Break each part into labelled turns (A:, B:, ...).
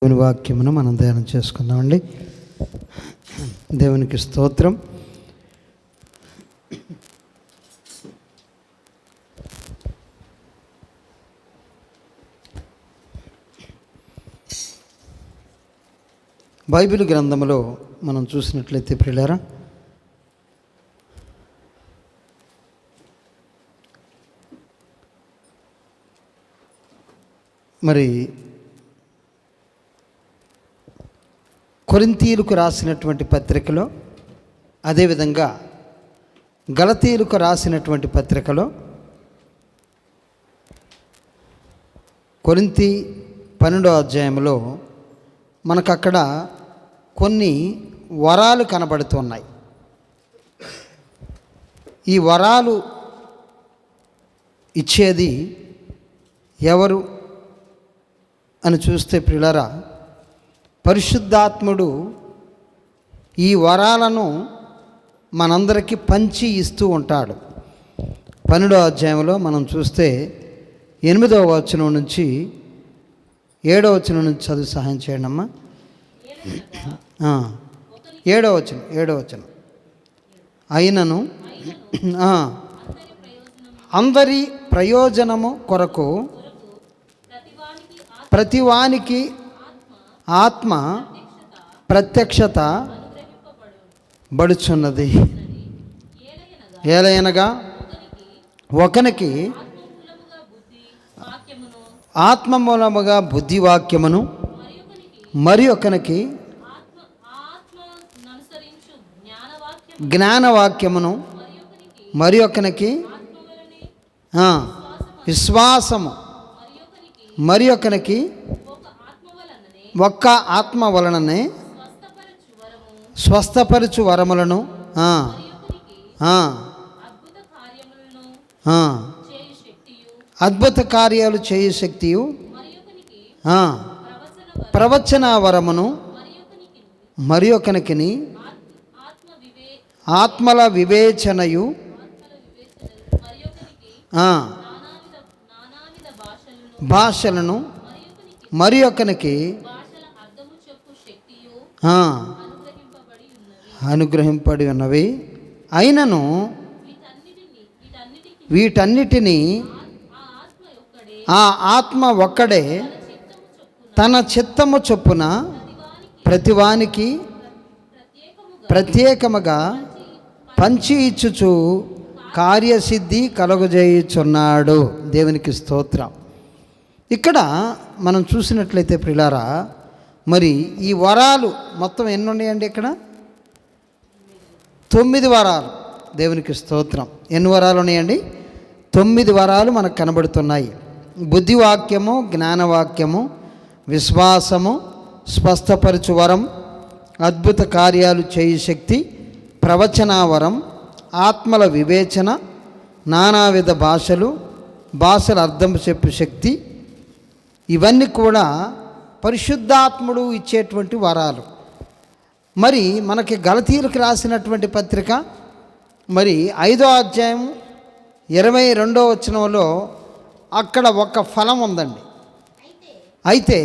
A: దేవుని వాక్యమును మనం ధ్యానం చేసుకుందామండి. దేవునికి స్తోత్రం. బైబిల్ గ్రంథంలో మనం చూసినట్లయితే ప్రియులారా, మరి కొరింథీయులకు రాసినటువంటి పత్రికలో, అదేవిధంగా గలతీయులకు రాసినటువంటి పత్రికలో, కొరింథీ 12వ అధ్యాయంలో మనకు అక్కడ కొన్ని వరాలు కనబడుతున్నాయి. ఈ వరాలు ఇచ్చేది ఎవరు అని చూస్తే ప్రియులారా, పరిశుద్ధాత్ముడు ఈ వరాలను మనందరికీ పంచి ఇస్తూ ఉంటాడు. 12వ అధ్యాయంలో మనం చూస్తే 8వ వచనం నుంచి 7వ వచనం నుంచి చదువు సహాయం చేయండి అమ్మా. 7వ వచనం. అయినను అందరి ప్రయోజనము కొరకు ప్రతివానికి ఆత్మ ప్రత్యక్షత బడుచున్నది. ఏలయనగా ఒకనికి ఆత్మ మూలముగా బుద్ధివాక్యమును, మరి ఒకనికి జ్ఞానవాక్యమును, మరి ఒకనికి విశ్వాసము, మరి ఒకనికి ఒక్క ఆత్మ వలననే స్వస్థపరచు వరములను, అద్భుత కార్యాలు చేయు శక్తియు, ప్రవచన వరమును, మరి ఒకనికి ఆత్మల వివేచనయు, భాషలను, మరి ఒకనికి అనుగ్రహింపడి ఉన్నవి. అయినను వీటన్నిటినీ ఆ ఆత్మ ఒక్కడే తన చిత్తము చొప్పున ప్రతివానికి ప్రత్యేకముగా పంచి ఇచ్చుచు కార్యసిద్ధి కలుగజేయుచున్నాడు. దేవునికి స్తోత్రం. ఇక్కడ మనం చూసినట్లయితే ప్రియులారా, మరి ఈ వరాలు మొత్తం ఎన్ని ఉన్నాయండి? ఇక్కడ 9 వరాలు. దేవునికి స్తోత్రం. ఎన్ని వరాలు ఉన్నాయండి? 9 వరాలు మనకు కనబడుతున్నాయి. బుద్ధివాక్యము, జ్ఞానవాక్యము, విశ్వాసము, స్వస్థపరచు వరం, అద్భుత కార్యాలు చేయు శక్తి, ప్రవచనా వరం, ఆత్మల వివేచన, నానావిధ భాషల అర్థం చెప్పు శక్తి. ఇవన్నీ కూడా పరిశుద్ధాత్ముడు ఇచ్చేటువంటి వరాలు. మరి మనకి గలతీయులకు రాసినటువంటి పత్రిక, మరి 5వ అధ్యాయం 22వ వచనంలో అక్కడ ఒక ఫలం ఉందండి. అయితే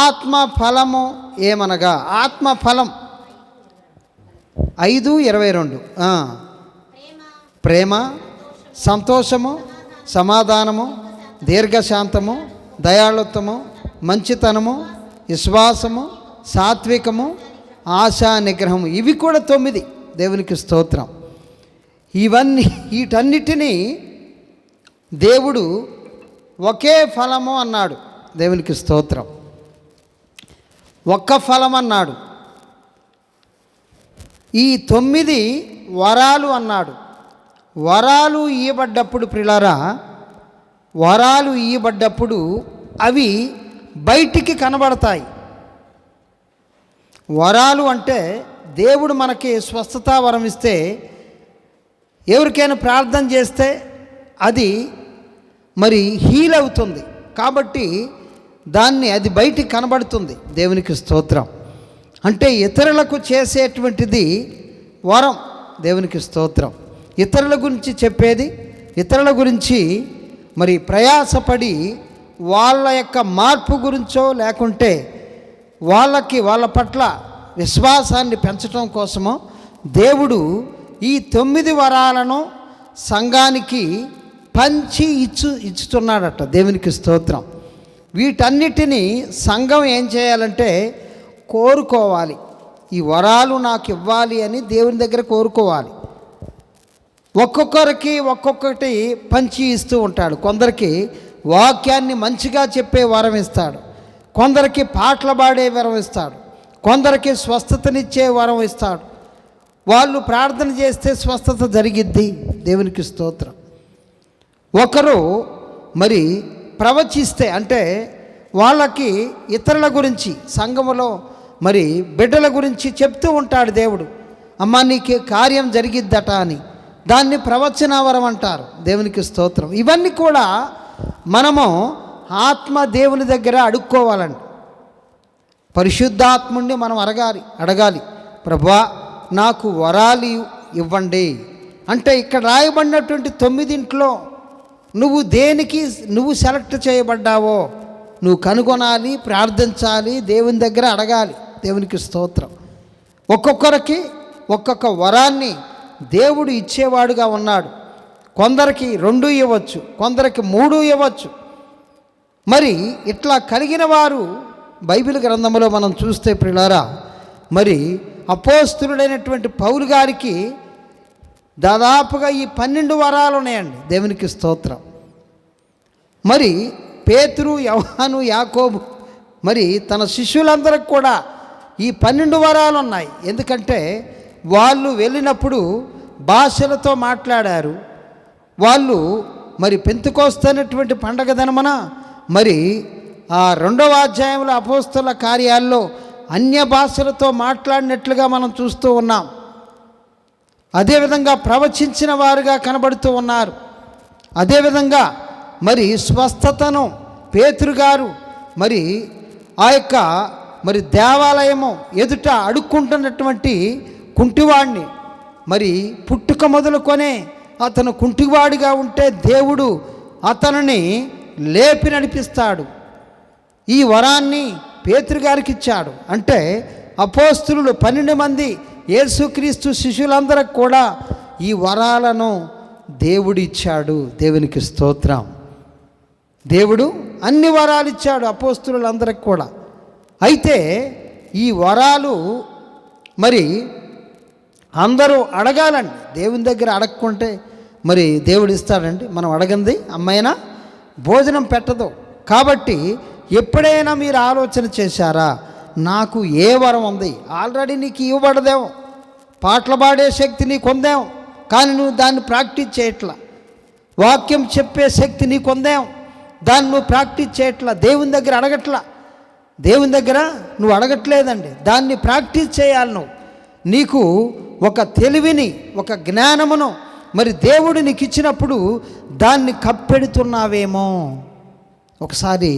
A: ఆత్మ ఫలము ఏమనగా, ఆత్మ ఫలం 5:22 ప్రేమ, సంతోషము, సమాధానము, దీర్ఘశాంతము, దయాళుత్వము, మంచితనము, విశ్వాసము, సాత్వికము, ఆశా నిగ్రహము. ఇవి కూడా 9. దేవునికి స్తోత్రం. వీటన్నిటినీ దేవుడు ఒకే ఫలము అన్నాడు. దేవునికి స్తోత్రం. ఒక్క ఫలం అన్నాడు. ఈ 9 వరాలు అన్నాడు. వరాలు ఇయ్యబడ్డప్పుడు ప్రియులారా, వరాలు ఇయ్యబడ్డప్పుడు అవి బయటికి కనబడతాయి. వరాలు అంటే దేవుడు మనకి స్వస్థత వరం ఇస్తే, ఎవరికైనా ప్రార్థన చేస్తే అది మరి హీల్ అవుతుంది. కాబట్టి అది బయటికి కనబడుతుంది. దేవునికి స్తోత్రం. అంటే ఇతరులకు చేసేటువంటిది వరం. దేవునికి స్తోత్రం. ఇతరుల గురించి చెప్పేది, ఇతరుల గురించి మరి ప్రయాసపడి వాళ్ళ యొక్క మార్పు గురించో లేకుంటే వాళ్ళ పట్ల విశ్వాసాన్ని పెంచడం కోసమో దేవుడు ఈ 9 వరాలను సంఘానికి పంచి ఇచ్చుతున్నాడట. దేవునికి స్తోత్రం. వీటన్నిటినీ సంఘం ఏం చేయాలంటే కోరుకోవాలి. ఈ వరాలు నాకు ఇవ్వాలి అని దేవుని దగ్గర కోరుకోవాలి. ఒక్కొక్కరికి ఒక్కొక్కటి పంచి ఇస్తూ ఉంటాడు. కొందరికి వాక్యాన్ని మంచిగా చెప్పే వరం ఇస్తాడు, కొందరికి పాటలు పాడే వరం ఇస్తాడు, కొందరికి స్వస్థతనిచ్చే వరం ఇస్తాడు. వాళ్ళు ప్రార్థన చేస్తే స్వస్థత జరిగిద్ది. దేవునికి స్తోత్రం. ఒకరు మరి ప్రవచిస్తే అంటే వాళ్ళకి ఇతరుల గురించి సంఘములో మరి బిడ్డల గురించి చెప్తూ ఉంటాడు దేవుడు. అమ్మ నీకు కార్యం జరిగిద్దట అని, దాన్ని ప్రవచనవరం అంటారు. దేవునికి స్తోత్రం. ఇవన్నీ కూడా మనము ఆత్మ దేవుని దగ్గర అడుక్కోవాలండి. పరిశుద్ధాత్ముడిని మనం అడగాలి. ప్రభువా నాకు వరాలు ఇవ్వండి అంటే ఇక్కడ రాయబడినటువంటి 9 నువ్వు దేనికి సెలెక్ట్ చేయబడ్డావో నువ్వు కనుగొనాలి, ప్రార్థించాలి, దేవుని దగ్గర అడగాలి. దేవునికి స్తోత్రం. ఒక్కొక్కరికి ఒక్కొక్క వరాన్ని దేవుడు ఇచ్చేవాడుగా ఉన్నాడు. కొందరికి 2 ఇవ్వచ్చు, కొందరికి 3 ఇవ్వచ్చు. మరి ఇట్లా కలిగిన వారు బైబిల్ గ్రంథంలో మనం చూస్తే ప్రియులారా, మరి అపోస్తలుడైనటువంటి పౌలు గారికి దాదాపుగా ఈ 12 వరాలు ఉన్నాయండి. దేవునికి స్తోత్రం. మరి పేతురు, యోహాను, యాకోబు మరి తన శిష్యులందరికి కూడా ఈ 12 వరాలు ఉన్నాయి. ఎందుకంటే వాళ్ళు వెళ్ళినప్పుడు భాషలతో మాట్లాడారు. వాళ్ళు మరి పెంతెకోస్తు అనేటువంటి పండగ దినమున మరి ఆ 2వ అధ్యాయంలో అపోస్తల కార్యాల్లో అన్య భాషలతో మాట్లాడినట్లుగా మనం చూస్తూ ఉన్నాం. అదేవిధంగా ప్రవచించిన వారుగా కనబడుతూ ఉన్నారు. అదేవిధంగా మరి స్వస్థతను పేతురు గారు మరి ఆ యొక్క మరి దేవాలయము ఎదుట అడుక్కుంటున్నటువంటి కుంటివాడిని మరి పుట్టుక మొదలుకొనే అతను కుంటివాడిగా ఉంటే దేవుడు అతనిని లేపి నడిపిస్తాడు. ఈ వరాన్ని పేతురు గారికి ఇచ్చాడు. అంటే అపోస్తలులు 12 మంది యేసుక్రీస్తు శిష్యులందరికి కూడా ఈ వరాలను దేవుడు ఇచ్చాడు. దేవునికి స్తోత్రం. దేవుడు అన్ని వరాలు ఇచ్చాడు అపోస్తలులందరికి కూడా. అయితే ఈ వరాలు మరి అందరూ అడగాలండి. దేవుని దగ్గర అడగకుంటే మరి దేవుడు ఇస్తాడండి. మనం అడగంది అమ్మైనా భోజనం పెట్టదు. కాబట్టి ఎప్పుడైనా మీరు ఆలోచన చేశారా, నాకు ఏ వరం ఉంది? ఆల్రెడీ నీకు ఇవ్వబడదేమో, పాటలు పాడే శక్తి నీకు ఉందేమో, కానీ నువ్వు దాన్ని ప్రాక్టీస్ చేయట్లా. వాక్యం చెప్పే శక్తి నీకు ఉందేమో, దాన్ని నువ్వు ప్రాక్టీస్ చేయట్లా. దేవుని దగ్గర అడగట్లా. దేవుని దగ్గర నువ్వు అడగట్లేదండి. దాన్ని ప్రాక్టీస్ చేయాలి. నీకు ఒక తెలివిని, ఒక జ్ఞానమును మరి దేవుడు నీకు ఇచ్చినప్పుడు దాన్ని కప్పెడుతున్నావేమో ఒకసారి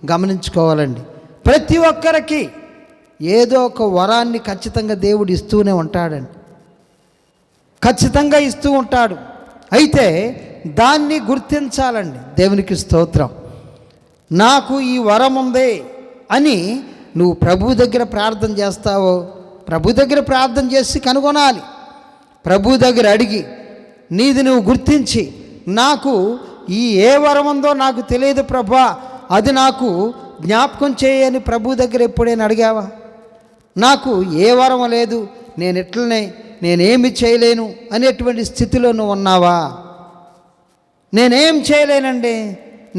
A: గమనించుకోవాలండి. ప్రతి ఒక్కరికి ఏదో ఒక వరాన్ని ఖచ్చితంగా దేవుడు ఇస్తూనే ఉంటాడండి. ఖచ్చితంగా ఇస్తూ ఉంటాడు. అయితే దాన్ని గుర్తించాలండి. దేవునికి స్తోత్రం. నాకు ఈ వరం ఉంది అని నువ్వు ప్రభు దగ్గర ప్రార్థన చేస్తావో, ప్రభు దగ్గర ప్రార్థన చేసి కనుగొనాలి. ప్రభు దగ్గర అడిగి నీది నువ్వు గుర్తించి, నాకు ఈ ఏ వరం ఉందో నాకు తెలియదు ప్రభా, అది నాకు జ్ఞాపకం చేయని ప్రభు దగ్గర ఎప్పుడైనా అడిగావా? నాకు ఏ వరం లేదు, నేను ఎట్లనే, నేనేమి చేయలేను అనేటువంటి స్థితిలో నువ్వు ఉన్నావా? నేనేం చేయలేనండి,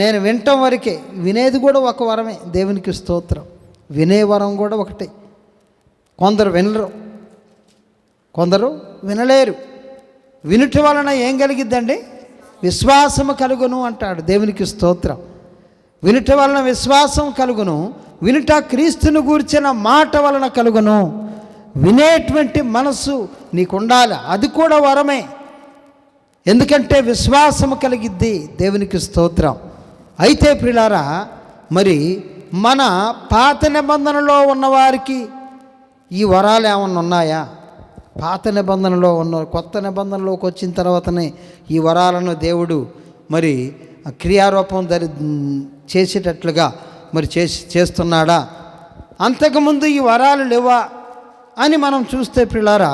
A: నేను వినటం వరకే. వినేది కూడా ఒక వరమే. దేవునికి స్తోత్రం. వినే వరం కూడా ఒకటే. కొందరు వినరు, కొందరు వినలేరు. వినుట వలన ఏం కలిగిద్దండి? విశ్వాసము కలుగును అంటాడు. దేవునికి స్తోత్రం. వినుట వలన విశ్వాసం కలుగును, వినుట క్రీస్తును గూర్చిన మాట వలన కలుగును. వినేటువంటి మనసు నీకు ఉండాలి. అది కూడా వరమే. ఎందుకంటే విశ్వాసము కలిగిద్ది. దేవునికి స్తోత్రం. అయితే ప్రియులారా, మరి మన పాత నిబంధనలో ఉన్నవారికి ఈ వరాలు ఏమన్నా ఉన్నాయా? పాత నిబంధనలో ఉన్న, కొత్త నిబంధనలోకి వచ్చిన తర్వాతనే ఈ వరాలను దేవుడు మరి క్రియారూపం చేసేటట్లుగా మరి చేస్తున్నాడా? అంతకుముందు ఈ వరాలు లేవా అని మనం చూస్తే పిల్లారా,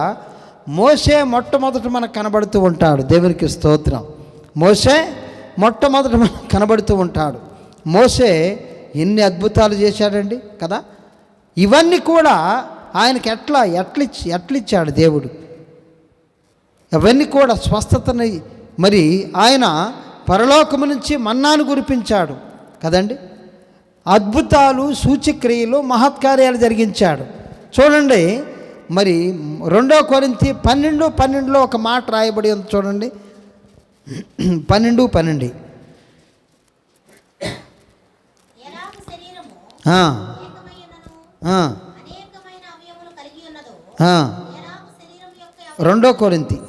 A: మోషే మొట్టమొదట మనకు కనబడుతూ ఉంటాడు. దేవునికి స్తోత్రం. మోషే మొట్టమొదట మనకు కనబడుతూ ఉంటాడు. మోషే ఎన్ని అద్భుతాలు చేశాడండి కదా. ఇవన్నీ కూడా ఆయనకి ఎట్లిచ్చాడు దేవుడు. అవన్నీ కూడా స్వస్థతని మరి ఆయన పరలోకము నుంచి మన్నాను కురిపించాడు కదండి. అద్భుతాలు, సూచక్రియలు, మహత్కార్యాలు జరిగించాడు. చూడండి, మరి 2 కొరింథీ 12:12 ఒక మాట రాయబడి ఉంది చూడండి. 12:12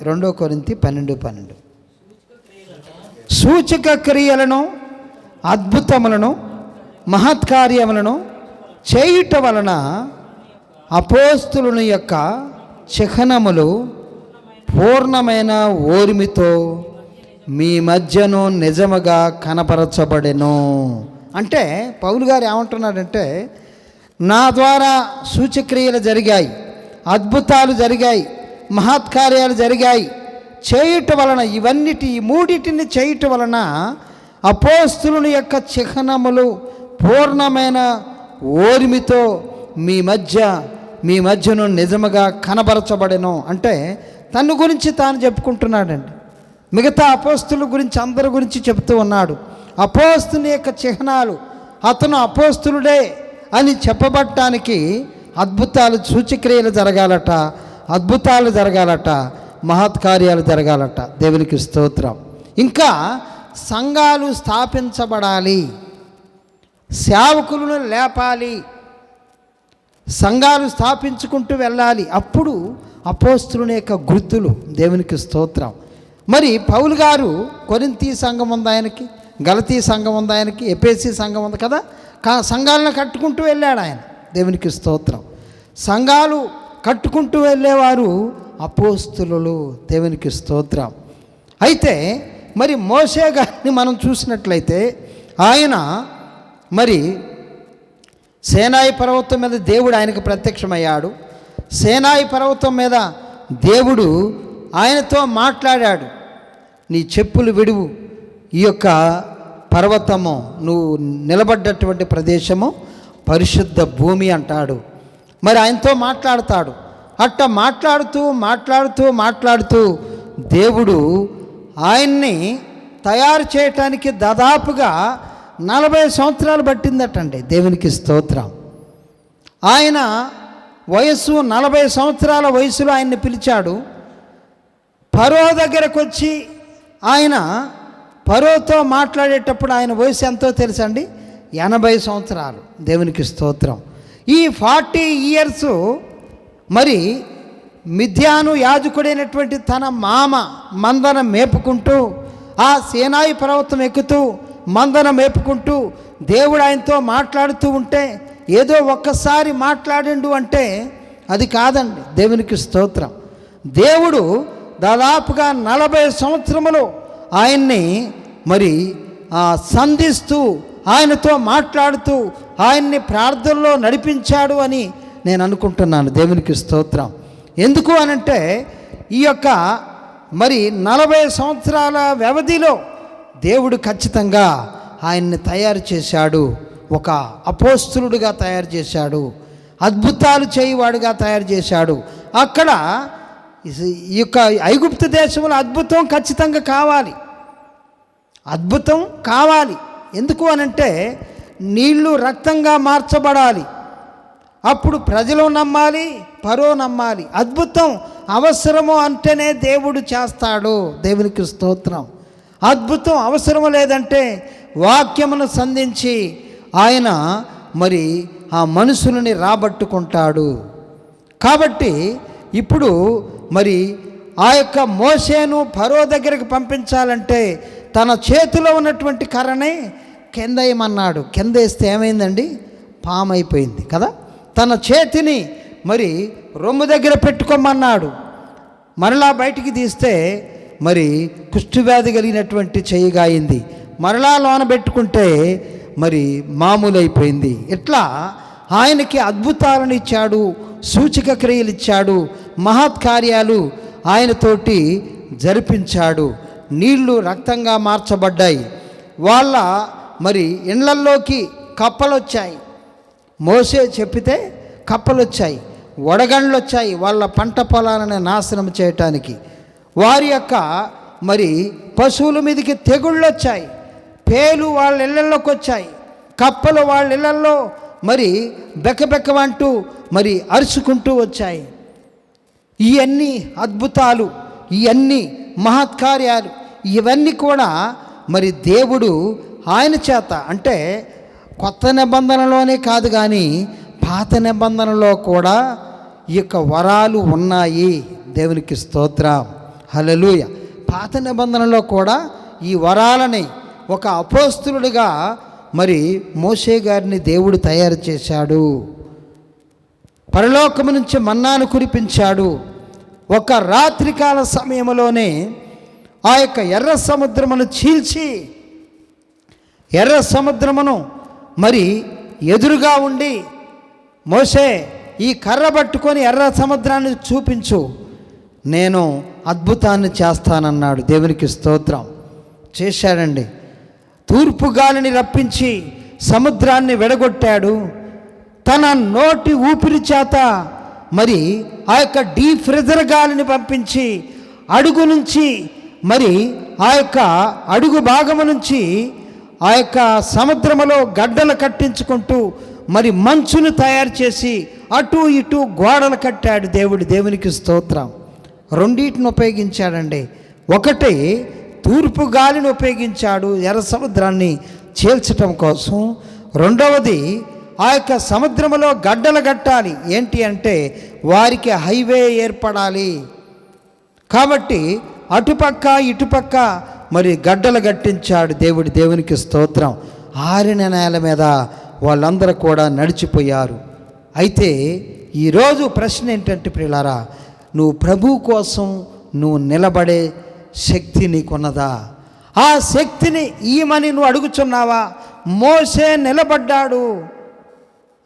A: 2 కొరింథీ 12:12 సూచక క్రియలను, అద్భుతములను, మహత్కార్యములను చేయుట వలన అపోస్తులుని యొక్క చిహ్నములు పూర్ణమైన ఓర్మితో మీ మధ్యను నిజముగా కనపరచబడెను. అంటే పౌలు గారు ఏమంటున్నాడంటే, నా ద్వారా సూచక్రియలు జరిగాయి, అద్భుతాలు జరిగాయి, మహత్కార్యాలు జరిగాయి. చేయుట వలన ఈ మూడిటిని చేయుట వలన అపోస్తులుని యొక్క చిహ్నములు పూర్ణమైన ఓర్మితో మీ మధ్యను నిజముగా కనబరచబడెను. అంటే తన గురించి తాను చెప్పుకుంటున్నాడండి. మిగతా అపోస్తుల గురించి, అందరి గురించి చెప్తూ ఉన్నాడు. అపోస్తుని యొక్క చిహ్నాలు, అతను అపోస్తులుడే అని చెప్పబడటానికి అద్భుతాలు, సూచక్రియలు జరగాలట, అద్భుతాలు జరగాలట, మహత్కార్యాలు జరగాలట. దేవునికి స్తోత్రం. ఇంకా సంఘాలు స్థాపించబడాలి, సేవకులను లేపాలి, సంఘాలు స్థాపించుకుంటూ వెళ్ళాలి. అప్పుడు అపోస్తులుని యొక్క గుర్తులు. దేవునికి స్తోత్రం. మరి పౌలు గారు కొరింథీ సంఘం ఉంది ఆయనకి, గలతీ సంఘం ఉంది ఆయనకి, ఎఫెసీ సంఘం ఉంది కదా. సంఘాలను కట్టుకుంటూ వెళ్ళాడు ఆయన. దేవునికి స్తోత్రం. సంఘాలు కట్టుకుంటూ వెళ్ళేవారు అపోస్తులు. దేవునికి స్తోత్రం. అయితే మరి మోషే గారిని మనం చూసినట్లయితే ఆయన మరి సీనాయి పర్వతం మీద దేవుడు ఆయనకు ప్రత్యక్షమయ్యాడు. సీనాయి పర్వతం మీద దేవుడు ఆయనతో మాట్లాడాడు. నీ చెప్పులు విడువు, ఈ యొక్క పర్వతము, నువ్వు నిలబడ్డటువంటి ప్రదేశము పరిశుద్ధ భూమి అంటాడు. మరి ఆయనతో మాట్లాడతాడు. అట్ట మాట్లాడుతూ దేవుడు ఆయన్ని తయారు చేయటానికి దాదాపుగా 40 సంవత్సరాలు పట్టిందటండి. దేవునికి స్తోత్రం. ఆయన వయస్సు 40 సంవత్సరాల వయసులో ఆయన్ని పిలిచాడు. ఫరో దగ్గరకు వచ్చి ఆయన ఫరోతో మాట్లాడేటప్పుడు ఆయన వయసు ఎంతో తెలుసండి, 80 సంవత్సరాలు. దేవునికి స్తోత్రం. ఈ 40 ఇయర్స్ మరి మిద్యాను యాజకుడైనటువంటి తన మామ మందన మేపుకుంటూ, ఆ సీనాయి పర్వతం ఎక్కుతూ మందన మేపుకుంటూ దేవుడు ఆయనతో మాట్లాడుతూ ఉంటే, ఏదో ఒక్కసారి మాట్లాడిండు అంటే అది కాదండి. దేవునికి స్తోత్రం. దేవుడు దాదాపుగా 40 సంవత్సరములు ఆయన్ని మరి సంధిస్తూ, ఆయనతో మాట్లాడుతూ, ఆయన్ని ప్రార్థనలో నడిపించాడు అని నేను అనుకుంటున్నాను. దేవునికి స్తోత్రం. ఎందుకు అనంటే ఈ యొక్క మరి 40 సంవత్సరాల వ్యవధిలో దేవుడు ఖచ్చితంగా ఆయన్ని తయారు చేశాడు. ఒక అపోస్తులుడిగా తయారు చేశాడు, అద్భుతాలు చేయవాడుగా తయారు చేశాడు. అక్కడ ఈ యొక్క ఐగుప్తు దేశంలో అద్భుతం ఖచ్చితంగా కావాలి, అద్భుతం కావాలి. ఎందుకు అనంటే నీళ్లు రక్తంగా మార్చబడాలి. అప్పుడు ప్రజలు నమ్మాలి, ఫరో నమ్మాలి. అద్భుతం అవసరము అంటేనే దేవుడు చేస్తాడు. దేవునికి స్తోత్రం. అద్భుతం అవసరం లేదంటే వాక్యమును సంధించి ఆయన మరి ఆ మనుషులని రాబట్టుకుంటాడు. కాబట్టి ఇప్పుడు మరి ఆ యొక్క మోషేను ఫరో దగ్గరికి పంపించాలంటే తన చేతిలో ఉన్నటువంటి కర్రనే కింద వేయమన్నాడు. కింద వేస్తే ఏమైందండి? పాము అయిపోయింది కదా. తన చేతిని మరి రొమ్ము దగ్గర పెట్టుకోమన్నాడు. మరలా బయటికి తీస్తే మరి కుష్ఠవ్యాధి కలిగినటువంటి చెయ్యిగా అయింది. మరలా లోన పెట్టుకుంటే మరి మామూలైపోయింది. ఇట్లా ఆయనకి అద్భుతాలను ఇచ్చాడు, సూచక క్రియలు ఇచ్చాడు, మహత్కార్యాలు ఆయనతోటి జరిపించాడు. నీళ్లు రక్తంగా మార్చబడ్డాయి. వాళ్ళ మరి ఇళ్లల్లోకి కప్పలొచ్చాయి. మోసే చెప్పితే కప్పలొచ్చాయి, వడగండ్లు వచ్చాయి వాళ్ళ పంట పొలాలను నాశనం చేయటానికి. వారి యొక్క మరి పశువుల మీదకి తెగుళ్ళు వచ్చాయి, పేలు వాళ్ళ ఇళ్లలోకి వచ్చాయి, కప్పలు వాళ్ళ ఇళ్లల్లో మరి బెక్కబెక్కమంటూ మరి అరుచుకుంటూ వచ్చాయి. ఇవన్నీ అద్భుతాలు, ఇవన్నీ మహత్కార్యాలు, ఇవన్నీ కూడా మరి దేవుడు ఆయన చేత, అంటే కొత్త నిబంధనలోనే కాదు కానీ పాత నిబంధనలో కూడా ఈ యొక్క వరాలు ఉన్నాయి. దేవునికి స్తోత్రం, హల్లెలూయ. పాత నిబంధనలో కూడా ఈ వరాలని ఒక అపోస్తలుడిగా మరి మోషే గారిని దేవుడు తయారు చేశాడు. పరలోకము నుంచి మన్నాను కురిపించాడు. ఒక రాత్రికాల సమయంలోనే ఆ యొక్క ఎర్ర సముద్రమును చీల్చి, ఎర్ర సముద్రమును మరి ఎదురుగా ఉండి, మోషే ఈ కర్ర పట్టుకొని ఎర్ర సముద్రాన్ని చూపించు, నేను అద్భుతాన్ని చేస్తానన్నాడు. దేవునికి స్తోత్రం. చేశాడండి. తూర్పు గాలిని రప్పించి సముద్రాన్ని విడగొట్టాడు. తన నోటి ఊపిరి చేత మరి ఆ యొక్క డీప్ ఫ్రిజర్ గాలిని పంపించి అడుగు నుంచి మరి ఆ యొక్క అడుగు భాగము నుంచి ఆ యొక్క సముద్రములో గడ్డలు కట్టించుకుంటూ మరి మంచును తయారు చేసి అటు ఇటు గోడలు కట్టాడు దేవుడు. దేవునికి స్తోత్రం. రెండింటిని ఉపయోగించాడండి. ఒకటి తూర్పు గాలిని ఉపయోగించాడు ఎర్ర సముద్రాన్ని చీల్చటం కోసం. రెండవది ఆ యొక్క సముద్రములో గడ్డలు కట్టాలి. ఏంటి అంటే వారికి హైవే ఏర్పడాలి కాబట్టి అటుపక్క ఇటుపక్క మరి గడ్డలు కట్టించాడు దేవుడు. దేవునికి స్తోత్రం. ఆరిన నేల మీద వాళ్ళందరూ కూడా నడిచిపోయారు. అయితే ఈరోజు ప్రశ్న ఏంటంటే ప్రియులారా, నువ్వు ప్రభు కోసం నువ్వు నిలబడే శక్తి నీకున్నదా? ఆ శక్తిని ఈమని నువ్వు అడుగుచున్నావా? మోసే నిలబడ్డాడు,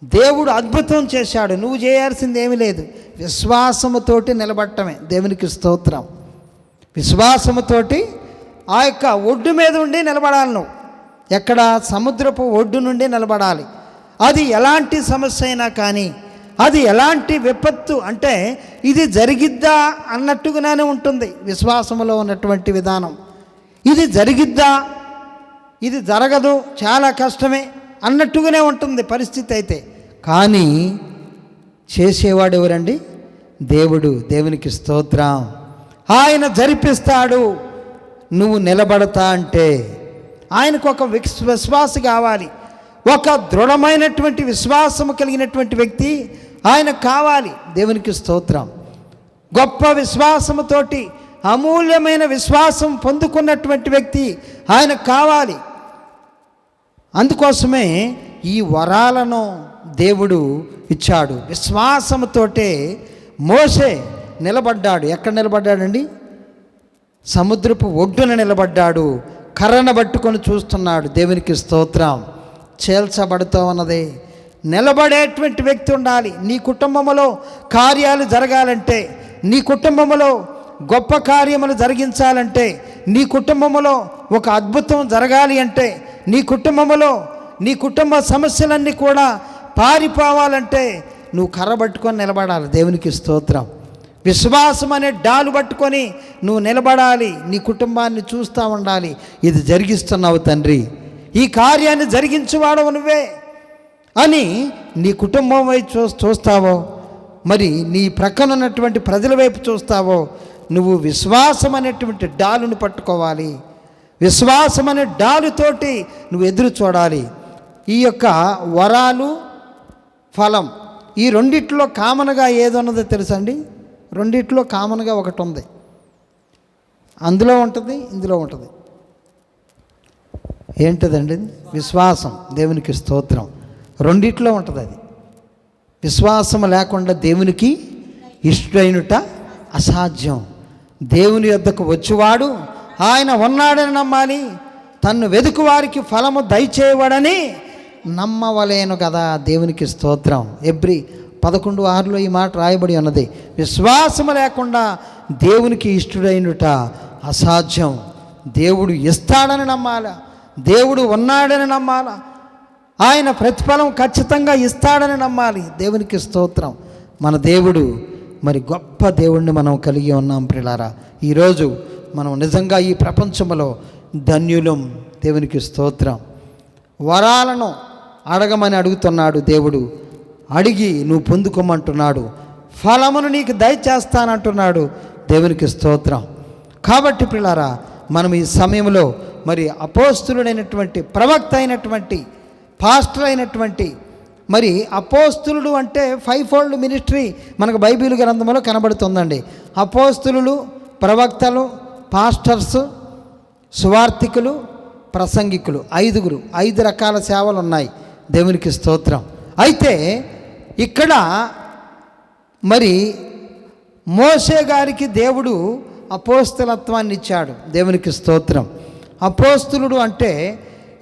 A: దేవుడు అద్భుతం చేశాడు. నువ్వు చేయాల్సింది ఏమీ లేదు, విశ్వాసముతోటి నిలబడటమే. దేవునికి స్తోత్రం. విశ్వాసముతోటి ఆ యొక్క ఒడ్డు మీద ఉండి నిలబడాలి. నువ్వు ఎక్కడ? సముద్రపు ఒడ్డు నుండి నిలబడాలి. అది ఎలాంటి సమస్య అయినా కానీ, అది ఎలాంటి విపత్తు అంటే ఇది జరిగిద్దా అన్నట్టుగానే ఉంటుంది విశ్వాసములో ఉన్నటువంటి విధానం. ఇది జరిగిద్దా, ఇది జరగదు, చాలా కష్టమే అన్నట్టుగానే ఉంటుంది పరిస్థితి. అయితే కానీ చేసేవాడు ఎవరండి? దేవుడు. దేవునికి స్తోత్రం. ఆయన జరిపిస్తాడు. నువ్వు నిలబడతా అంటే ఆయనకు ఒక విశ్వాస కావాలి, ఒక దృఢమైనటువంటి విశ్వాసము కలిగినటువంటి వ్యక్తి ఆయన కావాలి. దేవునికి స్తోత్రం. గొప్ప విశ్వాసముతోటి అమూల్యమైన విశ్వాసం పొందుకున్నటువంటి వ్యక్తి ఆయన కావాలి. అందుకోసమే ఈ వరాలను దేవుడు ఇచ్చాడు. విశ్వాసముతోటే మోసే నిలబడ్డాడు. ఎక్కడ నిలబడ్డాడండి? సముద్రపు ఒడ్డున నిలబడ్డాడు. కర్రను పట్టుకొని చూస్తున్నాడు. దేవునికి స్తోత్రం. చేల్చబడుతూ ఉన్నది. నిలబడేటువంటి వ్యక్తి ఉండాలి. నీ కుటుంబంలో కార్యాలు జరగాలంటే, నీ కుటుంబంలో గొప్ప కార్యములు జరిగించాలంటే, నీ కుటుంబంలో ఒక అద్భుతం జరగాలి అంటే, నీ కుటుంబంలో నీ కుటుంబ సమస్యలన్నీ కూడా పారిపోవాలంటే నువ్వు కర్ర పట్టుకొని నిలబడాలి. దేవునికి స్తోత్రం. విశ్వాసం అనే డాలు పట్టుకొని నువ్వు నిలబడాలి. నీ కుటుంబాన్ని చూస్తూ ఉండాలి. ఇది జరిగిస్తున్నావు తండ్రి, ఈ కార్యాన్ని జరిగించువాడవు నువ్వే అని నీ కుటుంబం వైపు చూస్తావో, మరి నీ ప్రక్కన ఉన్నటువంటి ప్రజల వైపు చూస్తావో, నువ్వు విశ్వాసం అనేటువంటి డాలును పట్టుకోవాలి. విశ్వాసం అనే డాలుతోటి నువ్వు ఎదురు చూడాలి. ఈ యొక్క వరాలు, ఫలం, ఈ రెండిట్లో కామన్గా ఏదున్నదో తెలుసండి? రెండిట్లో కామన్గా ఒకటి ఉంది. అందులో ఉంటుంది, ఇందులో ఉంటుంది. ఏంటిదండి? విశ్వాసం. దేవునికి స్తోత్రం. రెండిట్లో ఉంటుంది అది. విశ్వాసం లేకుండా దేవునికి ఇష్టమైనట అసాధ్యం. దేవుని యొద్దకు వచ్చేవాడు ఆయన ఉన్నాడని నమ్మాలి, తన్ను వెదుకు వారికి ఫలము దయచేయవడని నమ్మవలేను కదా. దేవునికి స్తోత్రం. ఎబ్రి 11:6 ఈ మాట రాయబడి ఉన్నది. విశ్వాసము లేకుండా దేవునికి ఇష్టడైనట అసాధ్యం. దేవుడు ఇస్తాడని నమ్మాలా, దేవుడు ఉన్నాడని నమ్మాలా, ఆయన ప్రతిఫలం ఖచ్చితంగా ఇస్తాడని నమ్మాలి. దేవునికి స్తోత్రం. మన దేవుడు మరి గొప్ప దేవుణ్ణి మనం కలిగి ఉన్నాం ప్రియులారా. ఈరోజు మనం నిజంగా ఈ ప్రపంచంలో ధన్యులం. దేవునికి స్తోత్రం. వరాలను అడగమని అడుగుతున్నాడు దేవుడు. అడిగి నువ్వు పొందుకోమంటున్నాడు. ఫలమును నీకు దయచేస్తానంటున్నాడు. దేవునికి స్తోత్రం. కాబట్టి ప్రియులారా, మనం ఈ సమయంలో మరి అపోస్తులుడైనటువంటి, ప్రవక్త అయినటువంటి, పాస్టర్ అయినటువంటి, మరి అపోస్తులుడు అంటే 5 ఫోల్డ్ మినిస్ట్రీ మనకు బైబిల్ గ్రంథంలో కనబడుతుందండి. అపోస్తులు, ప్రవక్తలు, పాస్టర్స్, సువార్థికులు, ప్రసంగికులు, 5 రకాల సేవలు ఉన్నాయి. దేవునికి స్తోత్రం. అయితే ఇక్కడ మరి మోషే గారికి దేవుడు అపోస్తలత్వాన్ని ఇచ్చాడు. దేవునికి స్తోత్రం. అపోస్తులుడు అంటే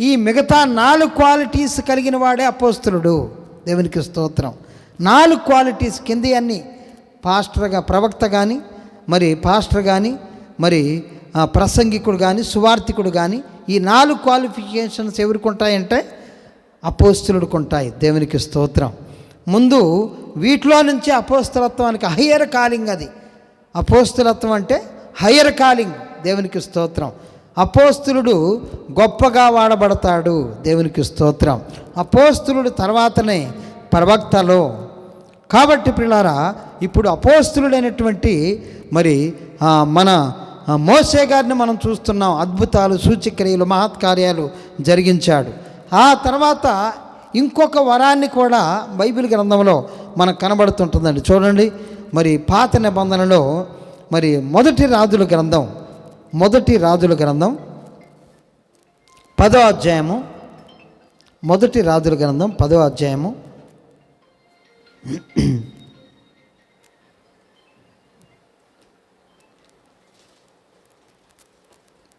A: ఈ మిగతా 4 క్వాలిటీస్ కలిగిన వాడే అపోస్తులుడు. దేవునికి స్తోత్రం. 4 క్వాలిటీస్ కింది అన్నీ పాస్టర్గా, ప్రవక్త కానీ, మరి పాస్టర్ కానీ, మరి ప్రసంగికుడు కానీ, సువార్థికుడు కానీ, ఈ 4 క్వాలిఫికేషన్స్ ఎవరికి ఉంటాయంటే అపోస్తులుడికి ఉంటాయి. దేవునికి స్తోత్రం. ముందు వీటిలో నుంచి అపోస్తలత్వానికి హయ్యర్ కాలింగ్. అది అపోస్తలత్వం అంటే హయ్యర్ కాలింగ్. దేవునికి స్తోత్రం. అపోస్తులుడు గొప్పగా వాడబడతాడు. దేవునికి స్తోత్రం. అపోస్తులుడు తర్వాతనే ప్రవక్తలో. కాబట్టి ప్రియులారా, ఇప్పుడు అపోస్తులుడైనటువంటి మరి మన మోషే గారిని మనం చూస్తున్నాం. అద్భుతాలు, సూచక్రియలు, మహత్కార్యాలు జరిగించాడు. ఆ తర్వాత ఇంకొక వరాన్ని కూడా బైబిల్ గ్రంథంలో మనకు కనబడుతుంటుందండి. చూడండి, మరి పాత నిబంధనలో మరి మొదటి రాజుల గ్రంథం 10వ అధ్యాయము, మొదటి రాజుల గ్రంథం 10వ అధ్యాయము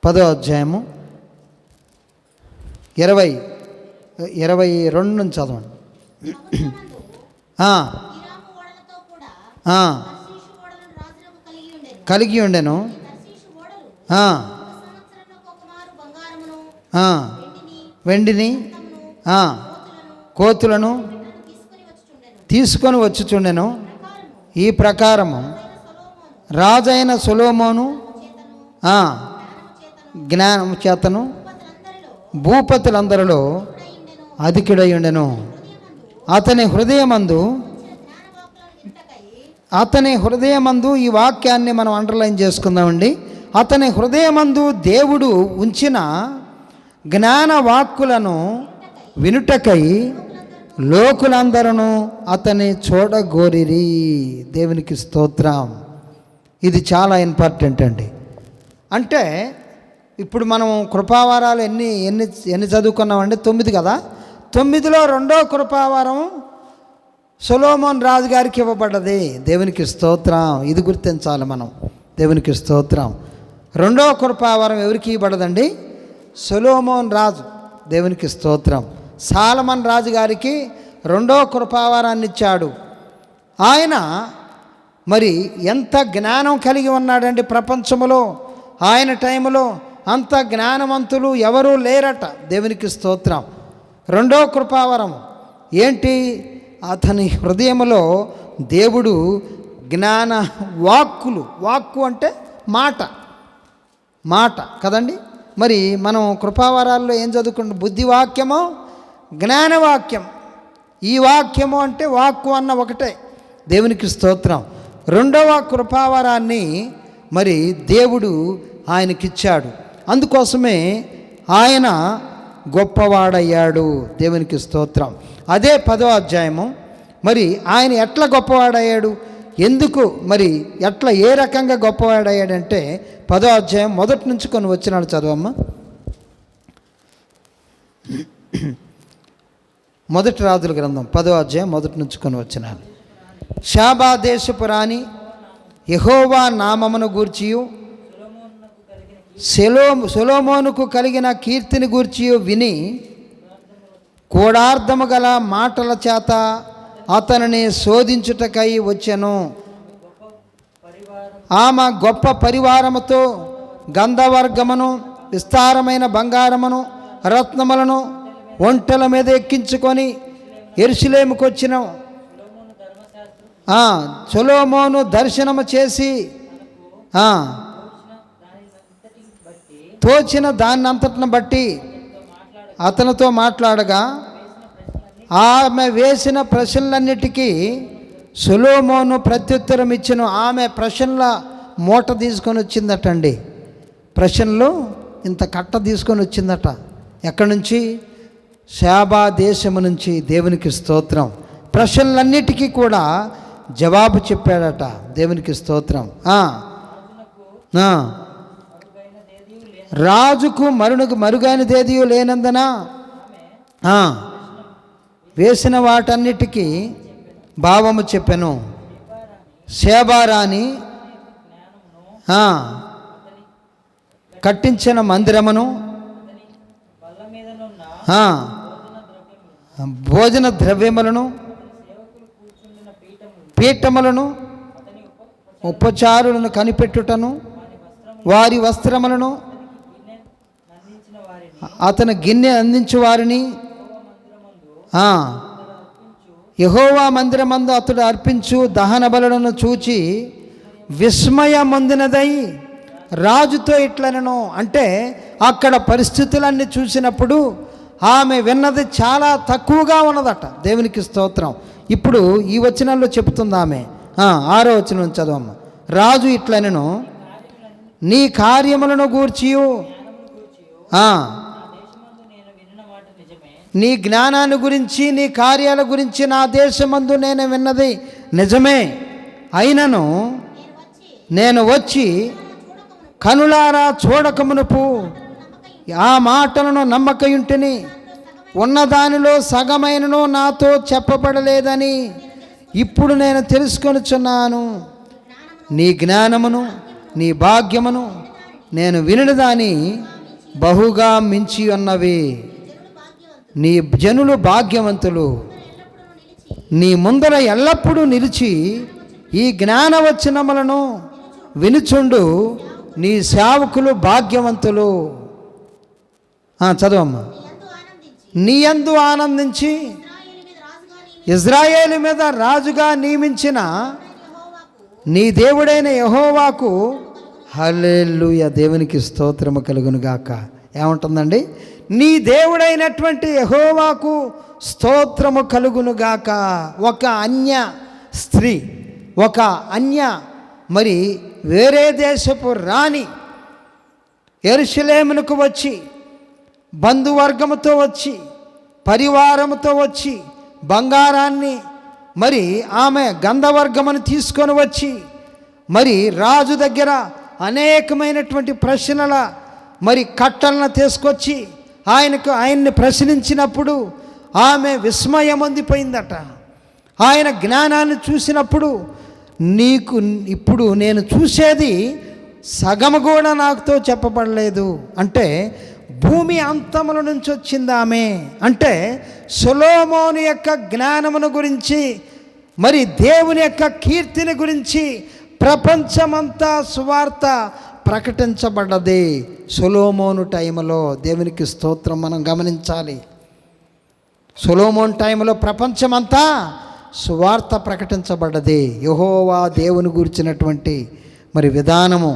A: 22 నుంచి చదవండి. కలిగి ఉండెను. వెండిని, కోతులను తీసుకొని వచ్చుచుండెను. ఈ ప్రకారము రాజైన సొలొమోను జ్ఞానము చేతను భూపతులందరిలో అధికుడై ఉండెను. అతని హృదయమందు ఈ వాక్యాన్ని మనం అండర్లైన్ చేసుకుందామండి. అతని హృదయమందు దేవుడు ఉంచిన జ్ఞాన వాక్కులను వినుటకై లోకులందరూ అతని చూడగోరిరి. దేవునికి స్తోత్రం. ఇది చాలా ఇంపార్టెంట్ అండి. అంటే ఇప్పుడు మనం కృపావారాలు ఎన్ని చదువుకున్నామండి? 9 కదా. 9లో 2వ కృపావారం సొలొమోన్ రాజు గారికి ఇవ్వబడ్డది. దేవునికి స్తోత్రం. ఇది గుర్తించాలి మనం. దేవునికి స్తోత్రం. 2వ కృపావారం ఎవరికి ఇవ్వబడదండి? సొలొమోన్ రాజు. దేవునికి స్తోత్రం. సాలమన్ రాజు గారికి 2వ కృపావారాన్ని ఇచ్చాడు. ఆయన మరి ఎంత జ్ఞానం కలిగి ఉన్నాడండి ప్రపంచంలో. ఆయన టైంలో అంత జ్ఞానవంతులు ఎవరూ లేరట. దేవునికి స్తోత్రం. 2వ కృపావరం ఏంటి? అతని హృదయంలో దేవుడు జ్ఞాన వాక్కులు, వాక్కు అంటే మాట కదండి. మరి మనం కృపావరాల్లో ఏం చదువుకుంటాం? బుద్ధివాక్యము, జ్ఞానవాక్యం. ఈ వాక్యము అంటే వాక్కు అన్న ఒకటే. దేవునికి స్తోత్రం. 2వ కృపావరాన్ని మరి దేవుడు ఆయనకిచ్చాడు. అందుకోసమే ఆయన గొప్పవాడయ్యాడు. దేవునికి స్తోత్రం. అదే 10వ అధ్యాయము. మరి ఆయన ఎట్లా గొప్పవాడయ్యాడు, ఎందుకు మరి ఎట్లా ఏ రకంగా గొప్పవాడయ్యాడంటే 10వ అధ్యాయం మొదటి నుంచి కొన్ని వచనాలు చదవమ్మా. మొదటి రాజుల గ్రంథం 10వ అధ్యాయం మొదటి నుంచి కొన్ని వచనాలు. షాబా దేశపు రాణి యెహోవా నామమును గూర్చియు సొలొమోనుకు కలిగిన కీర్తిని గూర్చి విని కూడార్థము గల మాటల చేత అతనిని శోధించుటకై వచ్చెను. ఆమె గొప్ప పరివారముతో గంధవర్గమును విస్తారమైన బంగారమును రత్నములను ఒంటెల మీద ఎక్కించుకొని యెరూషలేముకు వచ్చిన సొలొమోను దర్శనము చేసి తోచిన దాన్నంతటిని బట్టి అతనితో మాట్లాడగా ఆమె వేసిన ప్రశ్నలన్నిటికీ సొలొమోను ప్రత్యుత్తరం ఇచ్చెను. ఆమె ప్రశ్నల మూట తీసుకొని వచ్చిందటండి. ప్రశ్నలు ఇంత కట్ట తీసుకొని వచ్చిందట. ఎక్కడి నుంచి? శాబా దేశము నుంచి. దేవునికి స్తోత్రం. ప్రశ్నలన్నిటికీ కూడా జవాబు చెప్పాడట. దేవునికి స్తోత్రం. రాజుకు మరుగైనదేదీ లేనందున వేసిన వాటన్నిటికీ భావము చెప్పెను. శేబారాణి కట్టించిన మందిరమును భోజన ద్రవ్యములను పీఠములను ఉపచారులను కనిపెట్టుటను వారి వస్త్రములను అతను గిన్నె అందించు వారిని యెహోవా మందిరమందు అతడు అర్పించు దహన బలులను చూచి విస్మయమొందినదై రాజుతో ఇట్లనెను. అంటే అక్కడ పరిస్థితులన్నీ చూసినప్పుడు ఆమె విన్నది చాలా తక్కువగా ఉన్నదట. దేవునికి స్తోత్రం. ఇప్పుడు ఈ వచనంలో చెప్తుంది ఆమె. 6వ వచనం చదవమ్మ. రాజు ఇట్లనెను, నీ కార్యములను గూర్చియు నీ జ్ఞానాన్ని గురించి నీ కార్యాల గురించి నా దేశమందు నేను విన్నది నిజమే. అయినను నేను వచ్చి కనులారా చూడకమునుపు ఆ మాటలను నమ్మకయుంటిని, ఉన్నదానిలో సగమైనను నాతో చెప్పబడలేదని ఇప్పుడు నేను తెలుసుకొనుచున్నాను. నీ జ్ఞానమును నీ భాగ్యమును నేను వినిన దాని బహుగా మించి ఉన్నవి. నీ జనులు భాగ్యవంతులు, నీ ముందర ఎల్లప్పుడూ నిలిచి ఈ జ్ఞానవచనములను వినుచుండు నీ సేవకులు భాగ్యవంతులు. చదవమ్మా. నీ యందు ఆనందించి ఇజ్రాయేలు మీద రాజుగా నియమించిన నీ దేవుడైన యెహోవాకు హల్లెలూయా. దేవునికి స్తోత్రము కలుగును గాక. ఏముంటుందండి? నీ దేవుడైనటువంటి యెహోవాకు స్తోత్రము కలుగును గాక. ఒక అన్య స్త్రీ, ఒక అన్య మరి వేరే దేశపు రాణి యెరూషలేమునకు వచ్చి బంధువర్గముతో వచ్చి పరివారముతో వచ్చి బంగారాన్ని మరి ఆమె గంధవర్గమును తీసుకొని వచ్చి మరి రాజు దగ్గర అనేకమైనటువంటి ప్రశ్నల మరి కట్టలను తీసుకొచ్చి ఆయన్ని ప్రశ్నించినప్పుడు ఆమె విస్మయం పొందిపోయిందట. ఆయన జ్ఞానాన్ని చూసినప్పుడు నీకు ఇప్పుడు నేను చూసేది సగము కూడా నాకుతో చెప్పబడలేదు. అంటే భూమి అంతముల నుంచి వచ్చింది ఆమె. అంటే సొలొమోను యొక్క జ్ఞానమును గురించి మరి దేవుని యొక్క కీర్తిని గురించి ప్రపంచమంతా సువార్త ప్రకటించబడ్డది సొలొమోను టైంలో. దేవునికి స్తోత్రం. మనం గమనించాలి. సొలొమోను టైంలో ప్రపంచమంతా సువార్త ప్రకటించబడ్డది. యెహోవా దేవుని గురించినటువంటి మరి విధానము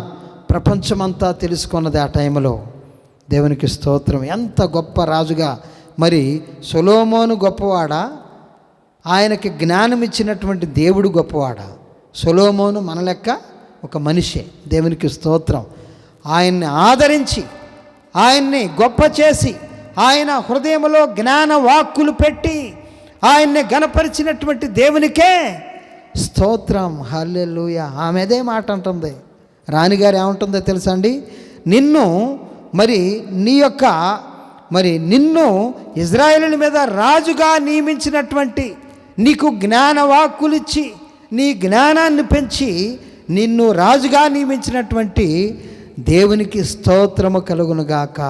A: ప్రపంచమంతా తెలుసుకున్నది ఆ టైంలో. దేవునికి స్తోత్రం. ఎంత గొప్ప రాజుగా మరి సొలొమోను గొప్పవాడా, ఆయనకి జ్ఞానం ఇచ్చినటువంటి దేవుడు గొప్పవాడా? సొలొమోను మన లెక్క ఒక మనిషే. దేవునికి స్తోత్రం. ఆయన్ని ఆదరించి ఆయన్ని గొప్ప చేసి ఆయన హృదయంలో జ్ఞాన వాక్కులు పెట్టి ఆయన్ని గణపరిచినటువంటి దేవునికే స్తోత్రం. హల్లెలూయా. ఆమెదే మాట అంటుంది. రాణిగారు ఏమంటుందో తెలుసా అండి? నిన్ను మరి నీ యొక్క మరి నిన్ను ఇజ్రాయేలు మీద రాజుగా నియమించినటువంటి నీకు జ్ఞాన వాక్కులిచ్చి నీ జ్ఞానాన్ని పెంచి నిన్ను రాజుగా నియమించినటువంటి దేవునికి స్తోత్రము కలుగునుగాక.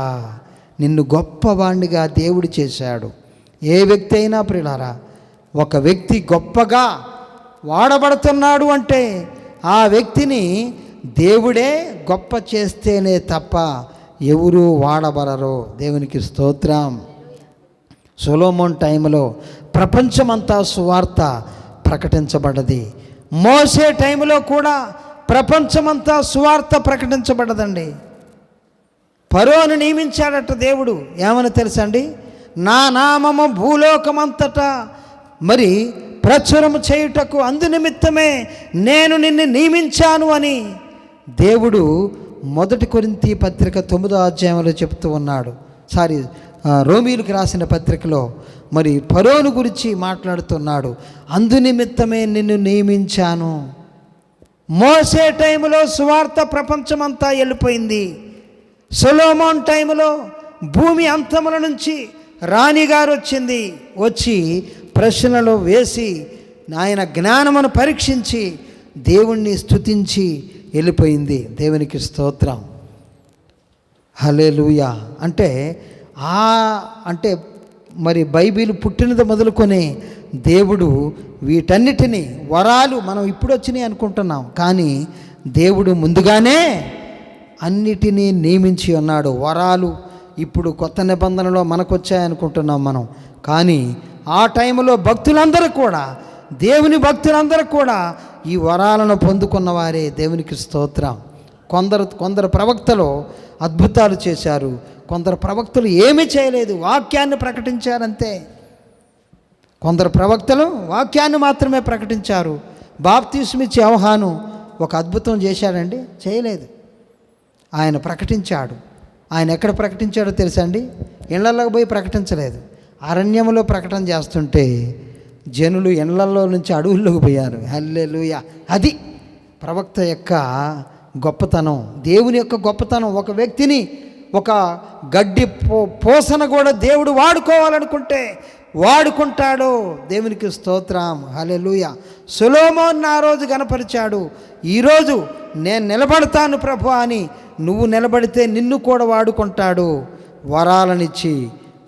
A: నిన్ను గొప్పవాణ్ణిగా దేవుడు చేశాడు. ఏ వ్యక్తి అయినా ప్రియులారా, ఒక వ్యక్తి గొప్పగా వాడబడుతున్నాడు అంటే ఆ వ్యక్తిని దేవుడే గొప్ప చేస్తేనే తప్ప ఎవరూ వాడబడరు. దేవునికి స్తోత్రం. సొలొమోన్ టైంలో ప్రపంచమంతా సువార్త ప్రకటించబడ్డది. మోసే టైంలో కూడా ప్రపంచమంతా సువార్త ప్రకటించబడ్డదండి. ఫరోను నియమించాడట దేవుడు. ఏమని తెలుసండి? నా నామము భూలోకమంతటా మరి ప్రచురము చేయుటకు అందునిమిత్తమే నేను నిన్ను నియమించాను అని దేవుడు 1 కొరింథీ పత్రిక 9వ అధ్యాయంలో చెప్తూ ఉన్నాడు. రోమీయులకు రాసిన పత్రికలో మరి ఫరోను గురించి మాట్లాడుతున్నాడు. అందునిమిత్తమే నిన్ను నియమించాను. మోసే టైంలో సువార్త ప్రపంచమంతా వెళ్ళిపోయింది. సొలొమోన్ టైంలో భూమి అంతముల నుంచి రాణిగారు వచ్చింది. వచ్చి ప్రశ్నలు వేసి ఆయన జ్ఞానమును పరీక్షించి దేవుణ్ణి స్తుతించి వెళ్ళిపోయింది. దేవునికి స్తోత్రం. హల్లెలూయా. అంటే మరి బైబిల్ పుట్టినది మొదలుకొని దేవుడు వీటన్నిటినీ వరాలు మనం ఇప్పుడు వచ్చినాయి అనుకుంటున్నాం, కానీ దేవుడు ముందుగానే అన్నిటినీ నియమించి ఉన్నాడు. వరాలు ఇప్పుడు కొత్త నిబంధనలో మనకు వచ్చాయనుకుంటున్నాం మనం, కానీ ఆ టైంలో భక్తులందరూ కూడా, దేవుని భక్తులందరూ కూడా ఈ వరాలను పొందుకున్నవారే. దేవునికి స్తోత్రం. కొందరు ప్రవక్తలు అద్భుతాలు చేశారు, కొందరు ప్రవక్తలు ఏమీ చేయలేదు, వాక్యాన్ని ప్రకటించారంతే. కొందరు ప్రవక్తలు వాక్యాన్ని మాత్రమే ప్రకటించారు. బాప్తిస్మిచ్చి యోహాను ఒక అద్భుతం చేశాడండి? చేయలేదు. ఆయన ప్రకటించాడు. ఆయన ఎక్కడ ప్రకటించాడో తెలుసా అండి? ఇళ్లలోకి పోయి ప్రకటించలేదు. అరణ్యంలో ప్రకటన చేస్తుంటే జనులు ఇళ్లలో నుంచి అడవుల్లోకి పోయారు. హల్లెలూయా. అది ప్రవక్త యొక్క గొప్పతనం, దేవుని యొక్క గొప్పతనం. ఒక వ్యక్తిని, ఒక గడ్డి పోసన కూడా దేవుడు వాడుకోవాలనుకుంటే వాడుకుంటాడు. దేవునికి స్తోత్రం. హల్లెలూయా. సొలొమోన్ ఆ రోజు కనపరిచాడు. ఈరోజు నేను నిలబడతాను ప్రభు అని నువ్వు నిలబడితే నిన్ను కూడా వాడుకుంటాడు. వరాలనిచ్చి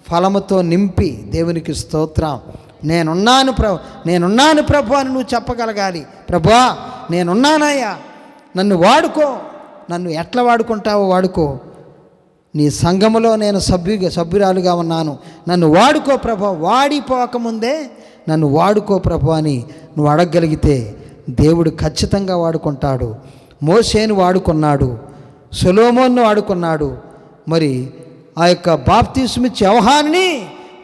A: ఫలముతో నింపి. దేవునికి స్తోత్రం. నేనున్నాను ప్రభు అని నువ్వు చెప్పగలగాలి. ప్రభువా నేనున్నానయ్యా, నన్ను వాడుకో. నన్ను ఎట్లా వాడుకుంటావో వాడుకో. నీ సంఘములో నేను సభ్యురాలుగా ఉన్నాను, నన్ను వాడుకో ప్రభు. వాడిపోకముందే నన్ను వాడుకో ప్రభు అని నువ్వు అడగగలిగితే దేవుడు ఖచ్చితంగా వాడుకుంటాడు. మోషేను వాడుకున్నాడు, సొలొమోన్ను వాడుకున్నాడు, మరి ఆ యొక్క బాప్తిస్మిచ్చి యోహానుని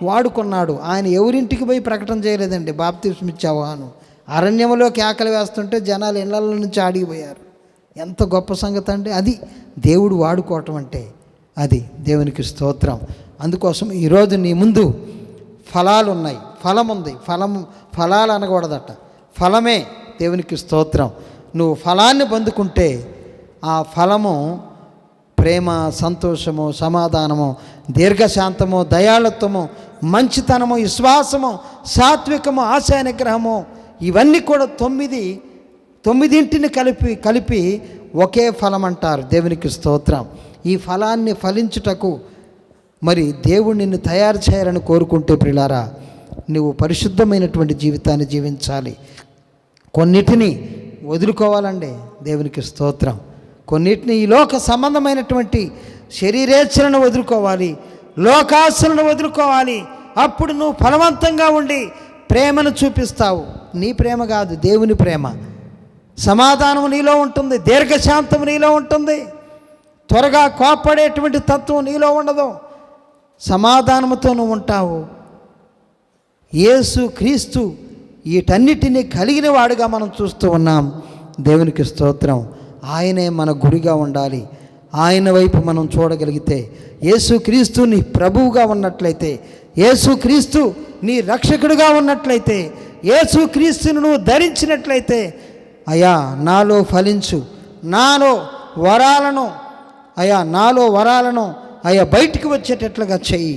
A: వాడుకున్నాడు. ఆయన ఎవరింటికి పోయి ప్రకటన చేయలేదండి. బాప్తిస్మిచ్చి యోహాను అరణ్యంలో కేకలు వేస్తుంటే జనాలు ఇళ్ల నుంచి ఆడిపోయారు. ఎంత గొప్ప సంగతి అండి అది. దేవుడు వాడుకోవటం అంటే అది. దేవునికి స్తోత్రం. అందుకోసం ఈరోజు నీ ముందు ఫలాలు ఉన్నాయి, ఫలం ఉంది. ఫలాలు అనకూడదట, ఫలమే. దేవునికి స్తోత్రం. నువ్వు ఫలాన్ని పొందుకుంటే ఆ ఫలము ప్రేమ, సంతోషము, సమాధానము, దీర్ఘశాంతము, దయాళత్వము, మంచితనము, విశ్వాసము, సాత్వికము, ఆశా నిగ్రహము, ఇవన్నీ కూడా 9 కలిపి ఒకే ఫలం అంటారు. దేవునికి స్తోత్రం. ఈ ఫలాన్ని ఫలించుటకు మరి దేవుడు నిన్ను తయారు చేయాలని కోరుకుంటే ప్రియులారా, నువ్వు పరిశుద్ధమైనటువంటి జీవితాన్ని జీవించాలి. కొన్నిటిని వదులుకోవాలండి. దేవునికి స్తోత్రం. కొన్నిటిని ఈ లోక సంబంధమైనటువంటి శరీరేచ్ఛలను వదులుకోవాలి, లోకాశలను వదులుకోవాలి. అప్పుడు నువ్వు ఫలవంతంగా ఉండి ప్రేమను చూపిస్తావు. నీ ప్రేమ కాదు, దేవుని ప్రేమ. సమాధానం నీలో ఉంటుంది, దీర్ఘశాంతం నీలో ఉంటుంది, త్వరగా కోప్పడేటువంటి తత్వం నీలో ఉండదు. సమాధానంతో నువ్వు ఉంటావు. యేసు క్రీస్తు వీటన్నిటినీ కలిగిన వాడుగా మనం చూస్తూ ఉన్నాం. దేవునికి స్తోత్రం. ఆయనే మన గురిగా ఉండాలి. ఆయన వైపు మనం చూడగలిగితే, యేసుక్రీస్తు నీ ప్రభువుగా ఉన్నట్లయితే, యేసుక్రీస్తు నీ రక్షకుడిగా ఉన్నట్లయితే, యేసుక్రీస్తును నువ్వు ధరించినట్లయితే, అయ్యా నాలో ఫలించు, నాలో వరాలను అయ్యా బయటికి వచ్చేటట్లుగా చెయ్యి.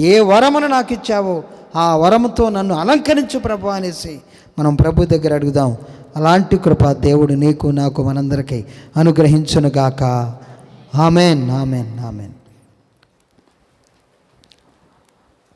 A: ఏ వరమును నాకు ఇచ్చావో ఆ వరముతో నన్ను అలంకరించు ప్రభు అనేసి మనం ప్రభు దగ్గర అడుగుదాం. అలాంటి కృప దేవుడు నీకు నాకు మనందరికీ అనుగ్రహించునుగాక. Amen, amen, amen.